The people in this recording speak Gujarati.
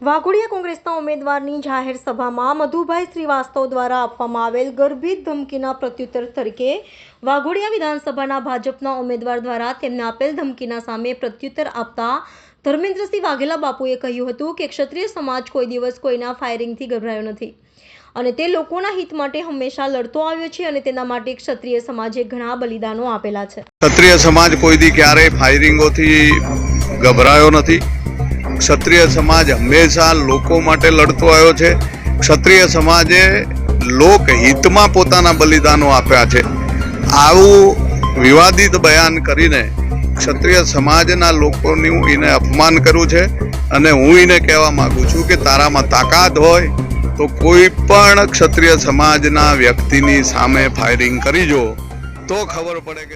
વાઘોડિયા કોંગ્રેસના ઉમેદવારની જાહેર સભામાં મધુભાઈ શ્રીવાસ્તવ દ્વારા આપવામાં આવેલ ગર્ભિત ધમકીના પ્રત્યુત્તર તરીકે વાઘોડિયા વિધાનસભાના ભાજપના ઉમેદવાર દ્વારા તેમને આપેલ ધમકીના સામે પ્રત્યુત્તર આપતા ધર્મેન્દ્રસિંહ વાઘેલા બાપુએ કહ્યું હતું કે ક્ષત્રિય સમાજ કોઈ દિવસ કોઈના ફાયરિંગથી ગભરાયો નથી અને તે લોકોના હિત માટે હંમેશા લડતો આવ્યો છે અને તેના માટે ક્ષત્રિય સમાજે ઘણા બલિદાનો આપેલા છે। ક્ષત્રિય સમાજ કોઈ દી ક્યારેય ફાયરિંગોથી ગભરાયો નથી। ક્ષત્રિય સમાજ હંમેશા લોકો માટે લડતો આવ્યો છે। ક્ષત્રિય સમાજે લોકહિતમાં પોતાના બલિદાનો આપ્યા છે। આવું વિવાદિત બયાન કરીને ક્ષત્રિય સમાજના લોકોનું એને અપમાન કર્યું છે અને હું એને કહેવા માંગુ છું કે તારામાં તાકાત હોય તો કોઈ પણ ક્ષત્રિય સમાજના વ્યક્તિની સામે ફાયરિંગ કરી જો તો ખબર પડે કે